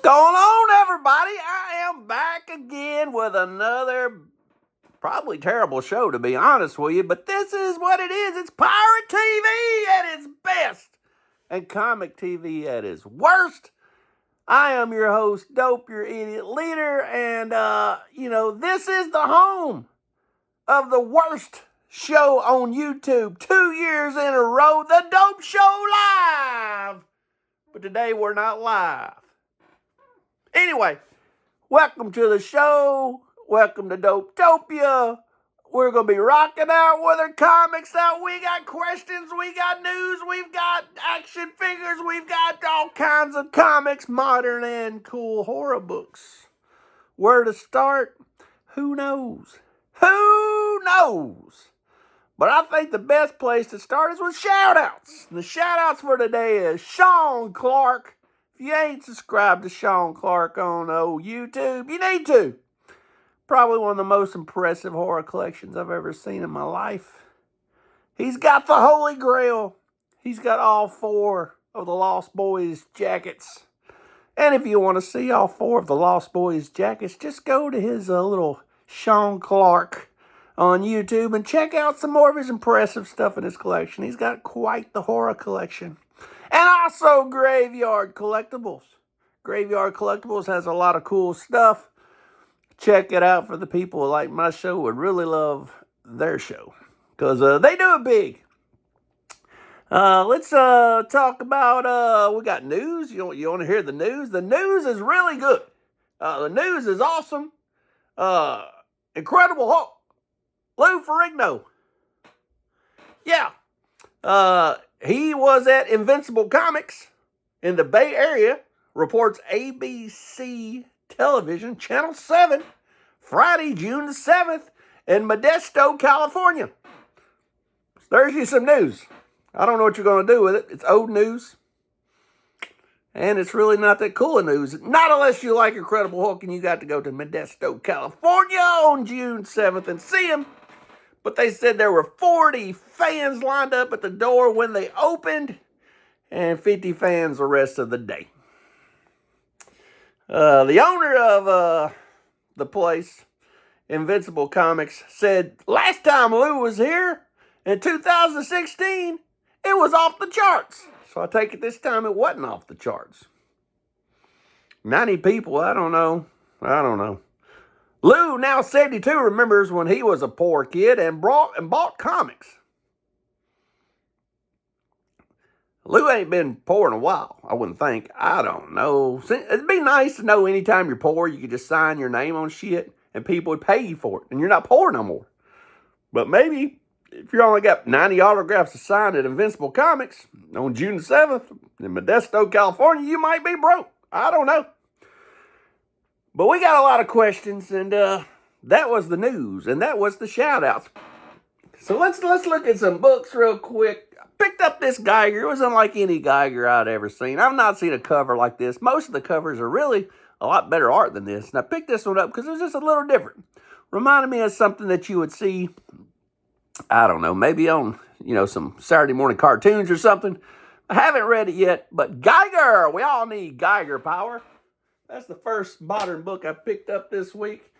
going on, everybody? I am back again with another probably terrible show, to be honest with you, but this is what it is. It's pirate TV at its best and comic TV at its worst. I am your host, Dope, your idiot leader, and, this is the home of the worst show on YouTube 2 years in a row, The Dope Show Live. But today we're not live. Anyway, welcome to the show. Welcome to Dopetopia. We're going to be rocking out with our comics out. We got questions, we got news, we've got action figures, we've got all kinds of comics, modern and cool horror books. Where to start? Who knows? Who knows? But I think the best place to start is with shout-outs. The shout-outs for today is Sean Clark. If you ain't subscribed to Sean Clark on YouTube, you need to. Probably one of the most impressive horror collections I've ever seen in my life. He's got the Holy Grail. He's got all 4 of the Lost Boys jackets. And if you want to see all 4 of the Lost Boys jackets, just go to his little Sean Clark on YouTube and check out some more of his impressive stuff in his collection. He's got quite the horror collection. And also Graveyard Collectibles. Graveyard Collectibles has a lot of cool stuff. Check it out for the people who like my show would really love their show. Because they do it big. Let's talk about, we got news. You want to hear the news? The news is really good. The news is awesome. Incredible Hulk. Lou Ferrigno. Yeah. He was at Invincible Comics in the Bay Area, reports ABC Television, Channel 7, Friday, June the 7th, in Modesto, California. There's you some news. I don't know what you're going to do with it. It's old news. And it's really not that cool of news. Not unless you like Incredible Hulk and you got to go to Modesto, California on June 7th and see him. But they said there were 40 fans lined up at the door when they opened, and 50 fans the rest of the day. The owner of the place, Invincible Comics, said last time Lou was here in 2016, it was off the charts. So I take it this time it wasn't off the charts. 90 people, I don't know. Lou, now 72, remembers when he was a poor kid and bought comics. Lou ain't been poor in a while, I wouldn't think. I don't know. It'd be nice to know anytime you're poor, you could just sign your name on shit and people would pay you for it. And you're not poor no more. But maybe if you only got 90 autographs to sign at Invincible Comics on June 7th in Modesto, California, you might be broke. I don't know. But we got a lot of questions, and that was the news, and that was the shout-outs. So let's look at some books real quick. I picked up this Geiger. It wasn't like any Geiger I'd ever seen. I've not seen a cover like this. Most of the covers are really a lot better art than this. And I picked this one up because it was just a little different. Reminded me of something that you would see, I don't know, maybe on, some Saturday morning cartoons or something. I haven't read it yet, but Geiger! We all need Geiger power. That's the first modern book I picked up this week.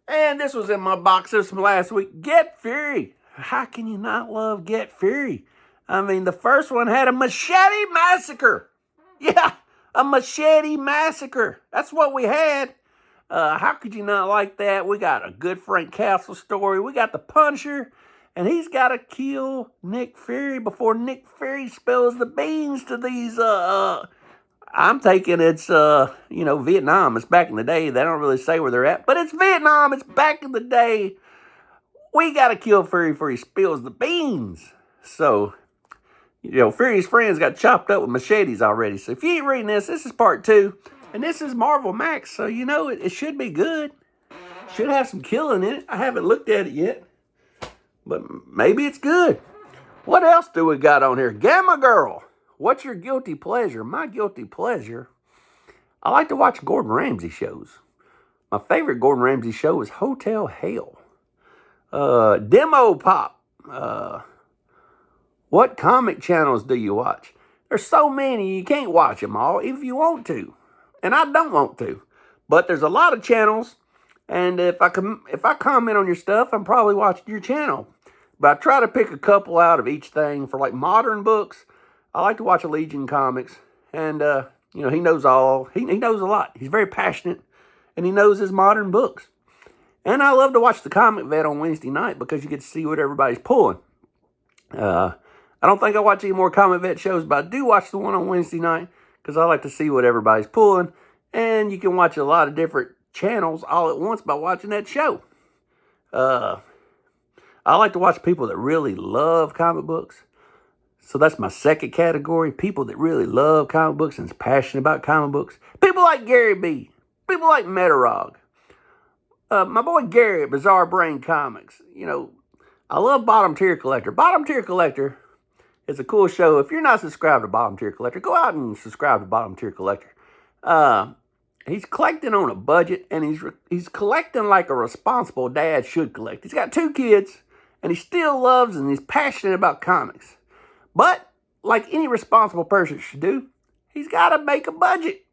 And this was in my box this from last week. Get Fury. How can you not love Get Fury? I mean, the first one had a machete massacre. Yeah, a machete massacre. That's what we had. How could you not like that? We got a good Frank Castle story. We got the Punisher. And he's got to kill Nick Fury before Nick Fury spills the beans to these, I'm taking it's, Vietnam. It's back in the day. They don't really say where they're at. But it's Vietnam. It's back in the day. We got to kill Fury before he spills the beans. So, Fury's friends got chopped up with machetes already. So if you ain't reading this is part 2. And this is Marvel Max. So, it should be good. Should have some killing in it. I haven't looked at it yet. But maybe it's good. What else do we got on here? Gamma Girl. What's your guilty pleasure? My guilty pleasure, I like to watch Gordon Ramsay shows. My favorite Gordon Ramsay show is Hotel Hell. Demo Pop. What comic channels do you watch? There's so many, you can't watch them all if you want to. and I don't want to. But there's a lot of channels, and if I comment on your stuff, I'm probably watching your channel. But I try to pick a couple out of each thing. For like modern books, I like to watch Legion Comics, and you know, he knows he knows a lot. He's very passionate, and he knows his modern books. And I love to watch the Comic Vet on Wednesday night because you get to see what everybody's pulling. I don't think I watch any more Comic Vet shows, but I do watch the one on Wednesday night because I like to see what everybody's pulling. And you can watch a lot of different channels all at once by watching that show. I like to watch people that really love comic books. So that's my second category. People that really love comic books and is passionate about comic books. People like Gary B. People like Metarog. My boy Gary at Bizarre Brain Comics. You know, I love Bottom Tier Collector. Bottom Tier Collector is a cool show. If you're not subscribed to Bottom Tier Collector, go out and subscribe to Bottom Tier Collector. He's collecting on a budget, and he's collecting like a responsible dad should collect. He's got 2 kids, and he still loves and he's passionate about comics. But, like any responsible person should do, he's got to make a budget.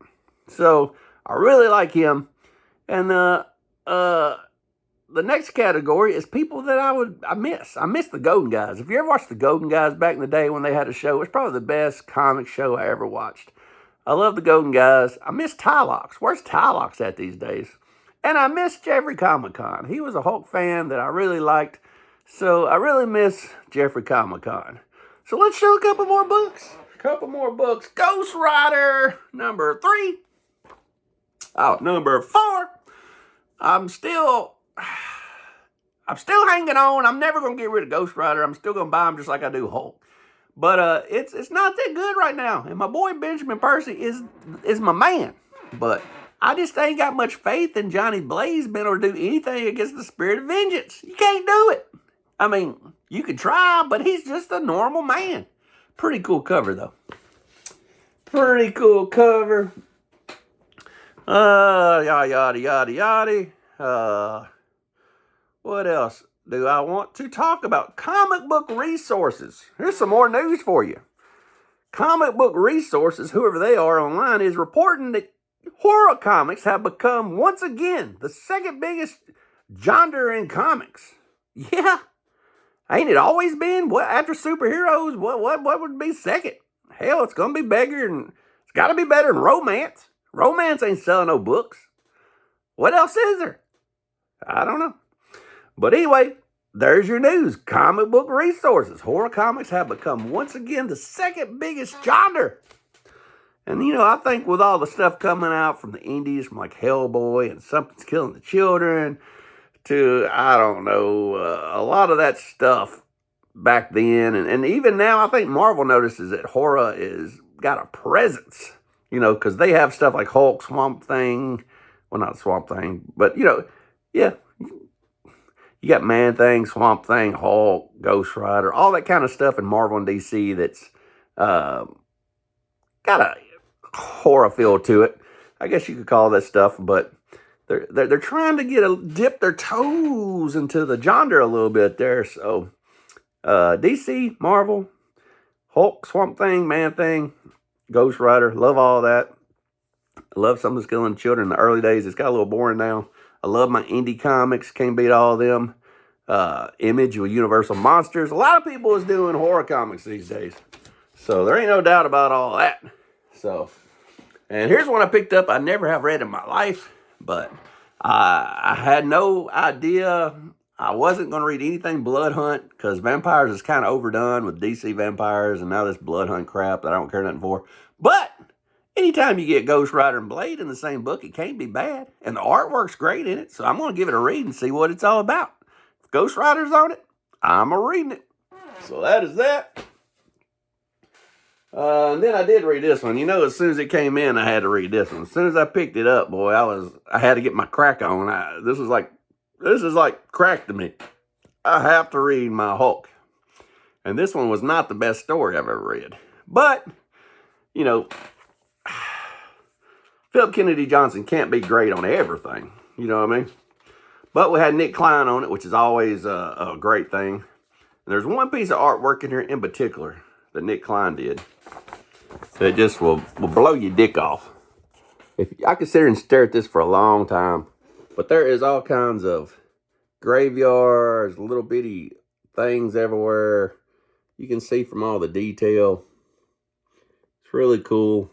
So, I really like him. And the next category is people that I miss. I miss the Golden Guys. If you ever watched the Golden Guys back in the day when they had a show, it's probably the best comic show I ever watched. I love the Golden Guys. I miss Tylox. Where's Tylox at these days? And I miss Jeffrey Comic-Con. He was a Hulk fan that I really liked. So I really miss Jeffrey Comic-Con. So let's show a couple more books. Ghost Rider, number 3. Oh, number 4. I'm still hanging on. I'm never going to get rid of Ghost Rider. I'm still going to buy him just like I do Hulk. But it's not that good right now. And my boy Benjamin Percy is my man. But I just ain't got much faith in Johnny Blaze being able to do anything against the Spirit of Vengeance. You can't do it. I mean, you could try, but he's just a normal man. Pretty cool cover, though. Pretty cool cover. Yada, yada, yada. What else do I want to talk about? Comic Book Resources. Here's some more news for you. Comic Book Resources, whoever they are online, is reporting that horror comics have become, once again, the second biggest genre in comics. Yeah. Ain't it always been? What, after superheroes, what would be second? Hell, it's going to be bigger, and it's got to be better than romance. Romance ain't selling no books. What else is there? I don't know. But anyway, there's your news. Comic Book Resources. Horror comics have become, once again, the second biggest genre. And, you know, I think with all the stuff coming out from the indies, from like Hellboy and Something's Killing the Children, to, I don't know, a lot of that stuff back then. And even now, I think Marvel notices that horror is got a presence, you know, because they have stuff like Hulk, Swamp Thing. Well, not Swamp Thing, but, you know, yeah. You got Man-Thing, Swamp Thing, Hulk, Ghost Rider, all that kind of stuff in Marvel and DC that's got a horror feel to it. I guess you could call that stuff, but they're trying to dip their toes into the genre a little bit there. So DC, Marvel, Hulk, Swamp Thing, Man-Thing, Ghost Rider, love all that. I love Something's Killing the Children in the early days. It's got a little boring now. I love my indie comics. Can't beat all of them. Image with Universal Monsters. A lot of people is doing horror comics these days. So there ain't no doubt about all that. So, and here's one I picked up I never have read in my life. But I had no idea I wasn't going to read anything Blood Hunt, because vampires is kind of overdone with DC vampires and now this Blood Hunt crap that I don't care nothing for. But anytime you get Ghost Rider and Blade in the same book, it can't be bad. And the artwork's great in it, so I'm going to give it a read and see what it's all about. If Ghost Rider's on it, I'm reading it. So that is that. And then I did read this one. You know, as soon as it came in, I had to read this one. As soon as I picked it up, boy, I had to get my crack on. This is like crack to me. I have to read my Hulk. And this one was not the best story I've ever read. But, you know, Philip Kennedy Johnson can't be great on everything. You know what I mean? But we had Nick Klein on it, which is always a great thing. And there's one piece of artwork in here in particular that Nick Klein did that just will blow your dick off. If I could sit here and stare at this for a long time, but there is all kinds of graveyards, little bitty things everywhere. You can see from all the detail. It's really cool.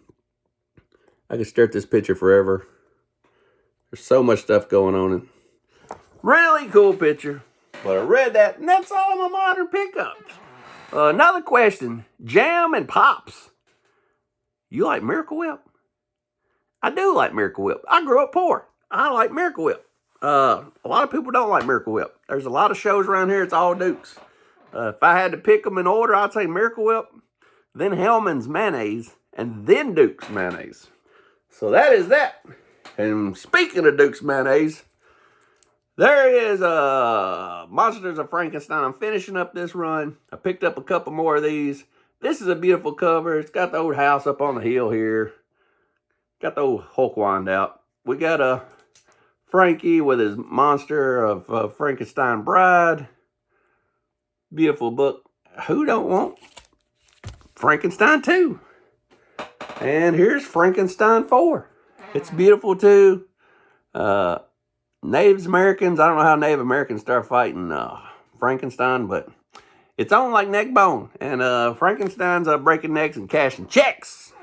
I could stare at this picture forever. There's so much stuff going on in. Really cool picture. But I read that, and that's all my modern pickups. Another question. Jam and Pops. You like Miracle Whip? I do like Miracle Whip. I grew up poor. I like Miracle Whip. A lot of people don't like Miracle Whip. There's a lot of shows around here. It's all Dukes. If I had to pick them in order, I'd say Miracle Whip, then Hellman's mayonnaise, and then Duke's mayonnaise. So that is that. And speaking of Duke's mayonnaise, there is Monsters of Frankenstein. I'm finishing up this run. I picked up a couple more of these. This is a beautiful cover. It's got the old house up on the hill here. Got the old Hulk wind out. We got a Frankie with his Monster of Frankenstein bride. Beautiful book. Who don't want Frankenstein 2? And here's Frankenstein 4. It's beautiful too. Native Americans, I don't know how Native Americans start fighting Frankenstein, but it's on like neck bone. And Frankenstein's breaking necks and cashing checks.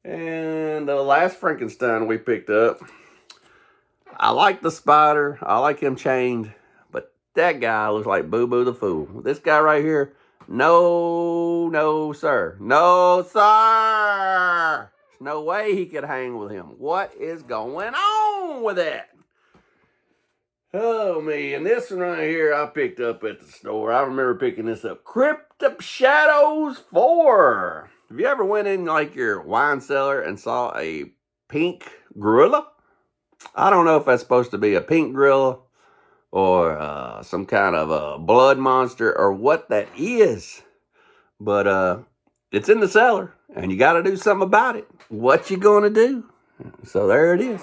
And the last Frankenstein we picked up, I like the spider. I like him chained. But that guy looks like Boo Boo the Fool. This guy right here, no, sir. No, sir. There's no way he could hang with him. What is going on with that? Oh, me. And this one right here I picked up at the store. I remember picking this up. Crypt of Shadows 4. Have you ever went in like your wine cellar and saw a pink gorilla? I don't know if that's supposed to be a pink gorilla or some kind of a blood monster or what that is. But it's in the cellar and you got to do something about it. What you going to do? So there it is.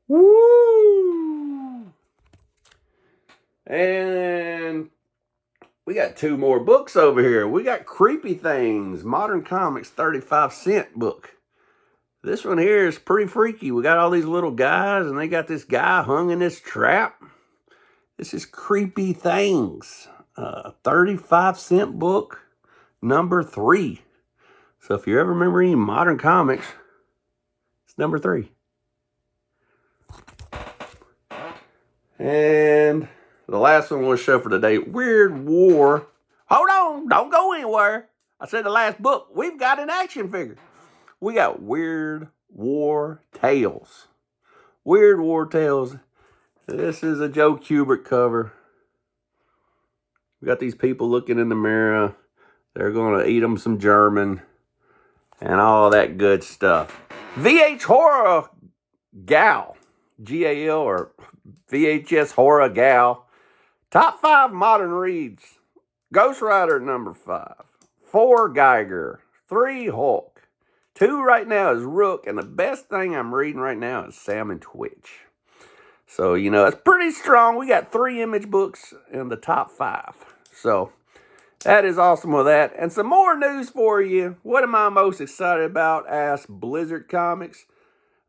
Woo! And we got 2 more books over here. We got Creepy Things, Modern Comics 35-cent book. This one here is pretty freaky. We got all these little guys, and they got this guy hung in this trap. This is Creepy Things, 35-cent book, number 3. So if you ever remember any modern comics, it's number 3. And the last one we'll show for today, Weird War. Hold on, don't go anywhere. I said the last book. We've got an action figure. We got Weird War Tales. Weird War Tales. This is a Joe Kubert cover. We got these people looking in the mirror. They're going to eat them some German and all that good stuff. VH Horror Gal. G-A-L or VHS Horror Gal. Top 5 modern reads. Ghost Rider number 5. 4 Geiger. 3 Hulk. 2 right now is Rook. And the best thing I'm reading right now is Sam and Twitch. So, you know, it's pretty strong. We got 3 image books in the top 5. So, that is awesome with that. And some more news for you. What am I most excited about? Asked Blizzard Comics.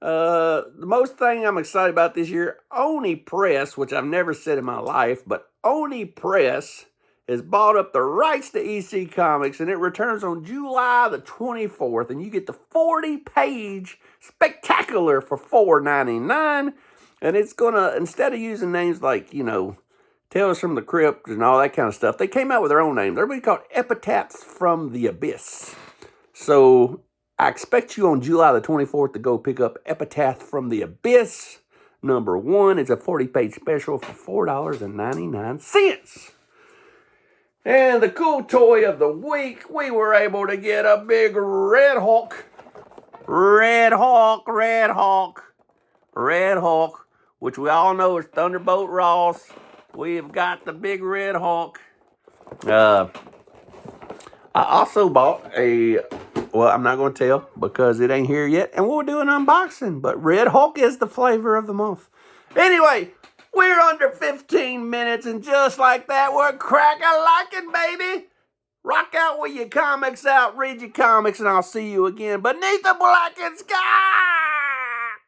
The most thing I'm excited about this year, Oni Press, which I've never said in my life, but Oni Press has bought up the rights to EC Comics, and it returns on July the 24th, and you get the 40-page spectacular for $4.99, and it's gonna, instead of using names like, you know, Tales from the Crypt and all that kind of stuff, they came out with their own names. They're going to be called Epitaphs from the Abyss. So I expect you on July the 24th to go pick up Epitaph from the Abyss. Number 1 is a 40-page special for $4.99. And the cool toy of the week, we were able to get a big Red Hulk. Red Hulk, which we all know is Thunderbolt Ross. We've got the big Red Hulk. I also bought a, well, I'm not going to tell because it ain't here yet, and we'll do an unboxing, but Red Hulk is the flavor of the month. Anyway, we're under 15 minutes, and just like that, we're crack-a-lackin', baby. Rock out with your comics out, read your comics, and I'll see you again beneath the blackened sky.